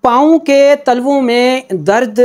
पाँव के तलवों में दर्द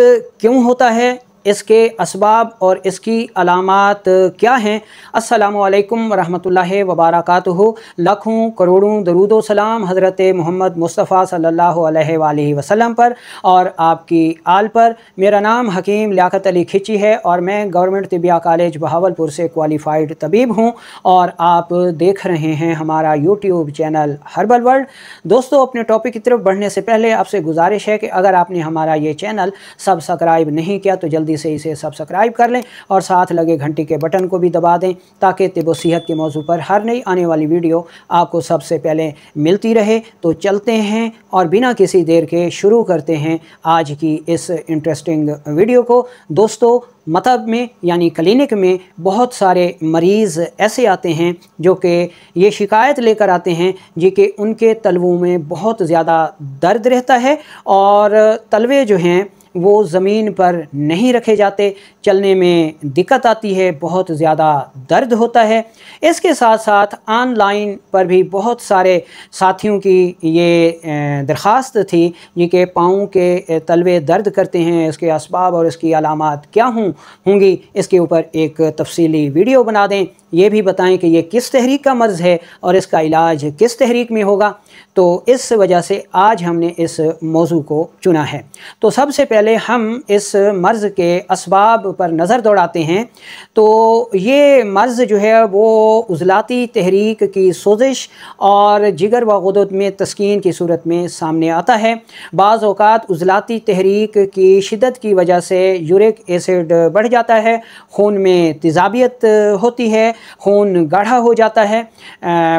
क्यों होता है, इसके असबाब और इसकी अलामात क्या हैं। अस्सलामु अलैकुम वरहमतुल्लाहि वबरकातुहू। लाखों करोड़ों दरूद व सलाम हज़रत मोहम्मद मुस्तफ़ा सल्लल्लाहु अलैहि वसल्लम पर और आपकी आल पर। मेरा नाम हकीम लियाकत अली खिची है और मैं गवर्नमेंट तिबिया कॉलेज बहावलपुर से क्वालिफ़ाइड तबीब हूँ और आप देख रहे हैं हमारा यूट्यूब चैनल हर्बल वर्ल्ड। दोस्तों, अपने टॉपिक की तरफ बढ़ने से पहले आपसे गुजारिश है कि अगर आपने हमारा ये चैनल सब्सक्राइब नहीं किया तो जल्दी से इसे सब्सक्राइब कर लें और साथ लगे घंटी के बटन को भी दबा दें ताकि तिब सेहत के मौजू पर हर नई आने वाली वीडियो आपको सबसे पहले मिलती रहे। तो चलते हैं और बिना किसी देर के शुरू करते हैं आज की इस इंटरेस्टिंग वीडियो को। दोस्तों, मतब में यानी क्लिनिक में बहुत सारे मरीज़ ऐसे आते हैं जो कि ये शिकायत लेकर आते हैं जी कि उनके तलवों में बहुत ज़्यादा दर्द रहता है और तलवे जो हैं वो ज़मीन पर नहीं रखे जाते, चलने में दिक्कत आती है, बहुत ज़्यादा दर्द होता है। इसके साथ साथ ऑनलाइन पर भी बहुत सारे साथियों की ये दरख्वास्त थी ये कि पाँव के तलवे दर्द करते हैं, इसके असबाब और इसकी अलामात क्या होंगी, इसके ऊपर एक तफसीली वीडियो बना दें। ये भी बताएं कि ये किस तहरीक का मर्ज़ है और इसका इलाज किस तहरीक में होगा। तो इस वजह से आज हमने इस मौजू को चुना है। तो सबसे पहले हम इस मर्ज़ के असबाब पर नज़र दौड़ाते हैं। तो ये मर्ज़ जो है वो उज़लाती तहरीक की सोजिश और जिगर व गुदद में तस्कीन की सूरत में सामने आता है। बाज़ औक़ात उज़लाती तहरीक की शिद्दत की वजह से यूरिक एसिड बढ़ जाता है, खून में तेज़ाबियत होती है, खून गाढ़ा हो जाता है,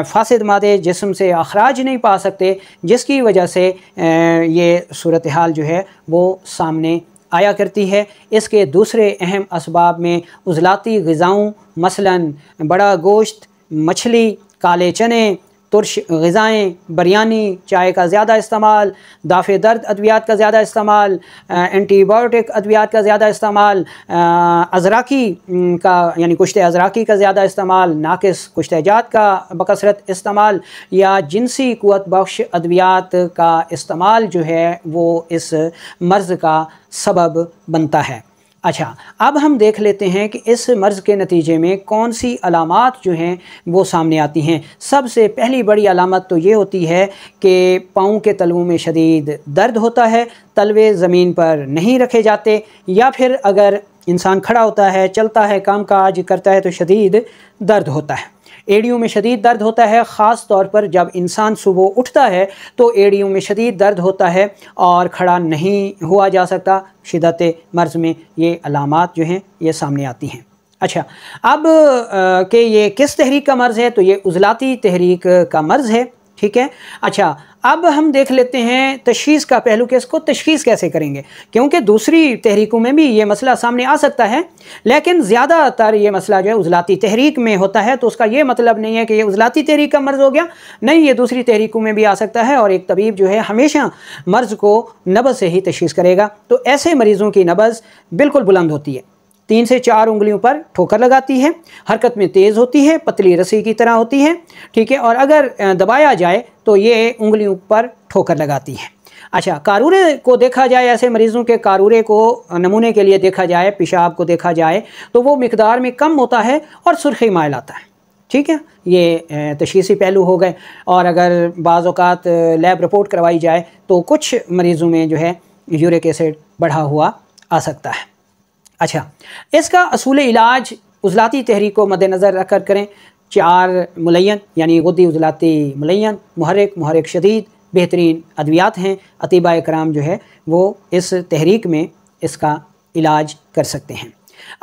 फासिद मादे जिस्म से अखराज नहीं पा सकते, जिसकी वजह से ये सूरत हाल जो है वो सामने आया करती है। इसके दूसरे अहम असबाब में उज़लाती ग़िज़ाओं मसलन बड़ा गोश्त, मछली, काले चने, तुर्श ग़िज़ाएँ, बिरयानी, चाय का ज़्यादा इस्तेमाल, दाफ़े दर्द अद्वियात का ज़्यादा इस्तेमाल, एंटीबायोटिक अद्वियात का ज़्यादा इस्तेमाल, अज़राकी का यानी कुश्ते अज़राकी का ज़्यादा इस्तेमाल, नाक़िस कुश्तेजात का बकसरत इस्तेमाल या जिनसी क़ुव्वत बख्श अद्वियात का इस्तेमाल जो है वो इस मर्ज़ का सबब बनता है। अच्छा, अब हम देख लेते हैं कि इस मर्ज़ के नतीजे में कौन सी अलामात जो हैं वो सामने आती हैं। सबसे पहली बड़ी अलामत तो ये होती है कि पाँव के तलवों में शदीद दर्द होता है, तलवे ज़मीन पर नहीं रखे जाते, या फिर अगर इंसान खड़ा होता है, चलता है, काम काज करता है तो शदीद दर्द होता है। एड़ियों में शदीद दर्द होता है, ख़ास तौर पर जब इंसान सुबह उठता है तो एड़ियों में शदीद दर्द होता है और खड़ा नहीं हुआ जा सकता। शिद्दत मर्ज़ में ये अलामात जो हैं ये सामने आती हैं। अच्छा, अब कि ये किस तहरीक का मर्ज़ है, तो ये उज़लाती तहरीक का मर्ज़ है। ठीक है। अच्छा, अब हम देख लेते हैं तशख़ीस का पहलू कि इसको तशख़ीस कैसे करेंगे, क्योंकि दूसरी तहरीकों में भी ये मसला सामने आ सकता है, लेकिन ज़्यादातर ये मसला जो है उज़लाती तहरीक में होता है। तो उसका ये मतलब नहीं है कि ये उज़लाती तहरीक का मर्ज़ हो गया, नहीं, ये दूसरी तहरीकों में भी आ सकता है और एक तबीब जो है हमेशा मर्ज़ को नब्ज़ से ही तशख़ीस करेगा। तो ऐसे मरीज़ों की नब्ज़ बिल्कुल बुलंद होती है, 3 से 4 उंगलियों पर ठोकर लगाती है, हरकत में तेज़ होती है, पतली रस्सी की तरह होती है। ठीक है, और अगर दबाया जाए तो ये उंगलियों पर ठोकर लगाती है। अच्छा, कारूरे को देखा जाए, ऐसे मरीज़ों के कारूरे को नमूने के लिए देखा जाए, पेशाब को देखा जाए तो वो मिकदार में कम होता है और सुर्खी माइल आता है। ठीक है, ये तशख़ीसी पहलू हो गए। और अगर बाज़ औक़ात लैब रिपोर्ट करवाई जाए तो कुछ मरीज़ों में जो है यूरिक एसिड बढ़ा हुआ आ सकता है। अच्छा, इसका असूल इलाज उज़लाती तहरीक को मद्देनज़र रख कर करें। 4 मुलय्यन यानी गुद्दी उज़लाती मुलय्यन, मुहर्रिक शदीद बेहतरीन अद्वियात हैं। अतीबा कराम जो है वो इस तहरीक में इसका इलाज कर सकते हैं।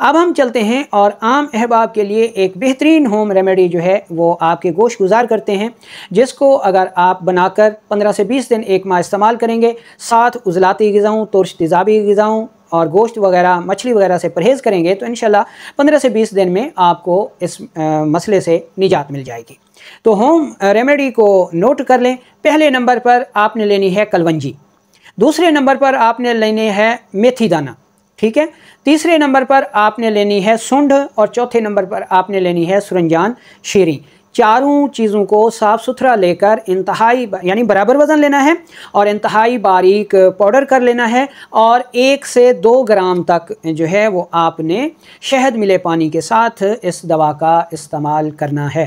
अब हम चलते हैं और आम अहबाब के लिए एक बेहतरीन होम रेमेडी जो है वो आपके गोश गुजार करते हैं, जिसको अगर आप बनाकर 15 से 20 दिन, 1 माह इस्तेमाल करेंगे, साथ उज़लाती ग़िज़ाओं, तुर्श तेज़ाबी ग़िज़ाओं और गोश्त वगैरह, मछली वगैरह से परहेज़ करेंगे तो इंशाल्लाह 15 से 20 दिन में आपको इस मसले से निजात मिल जाएगी। तो होम रेमेडी को नोट कर लें। पहले नंबर पर आपने लेनी है कलवंजी, दूसरे नंबर पर आपने लेनी है मेथी दाना। ठीक है, तीसरे नंबर पर आपने लेनी है सुंढ और चौथे नंबर पर आपने लेनी है सुरंजान शीरी। चारों चीज़ों को साफ़ सुथरा लेकर इंतहाई यानी बराबर वज़न लेना है और इंतहाई बारीक पाउडर कर लेना है, और 1 से 2 ग्राम तक जो है वो आपने शहद मिले पानी के साथ इस दवा का इस्तेमाल करना है।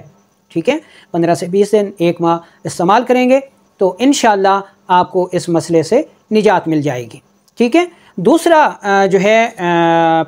ठीक है, 15 से 20 दिन, 1 माह इस्तेमाल करेंगे तो इंशाअल्लाह आपको इस मसले से निजात मिल जाएगी। ठीक है, दूसरा जो है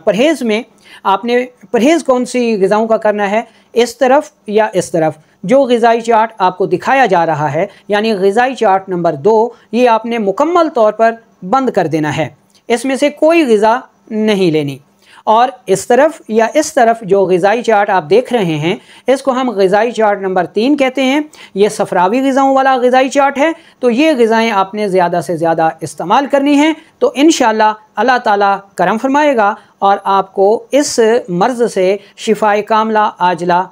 परहेज़ में आपने परहेज़ कौन सी ग़िज़ाओं का करना है, इस तरफ या इस तरफ। जो ग़िज़ाई चार्ट आपको दिखाया जा रहा है यानी ग़िज़ाई चार्ट नंबर 2, ये आपने मुकम्मल तौर पर बंद कर देना है, इसमें से कोई ग़िज़ा नहीं लेनी। और इस तरफ या इस तरफ जो ग़िज़ाई चार्ट आप देख रहे हैं, इसको हम ग़िज़ाई चार्ट नंबर 3 कहते हैं। ये सफ़रावी ग़िज़ाओं वाला ग़िज़ाई चार्ट है, तो ये ग़िज़ाएँ आपने ज़्यादा से ज़्यादा इस्तेमाल करनी हैं, तो इंशाअल्लाह अल्लाह ताला करम फरमाएगा और आपको इस मर्ज़ से शिफ़ाए कामिला आजिला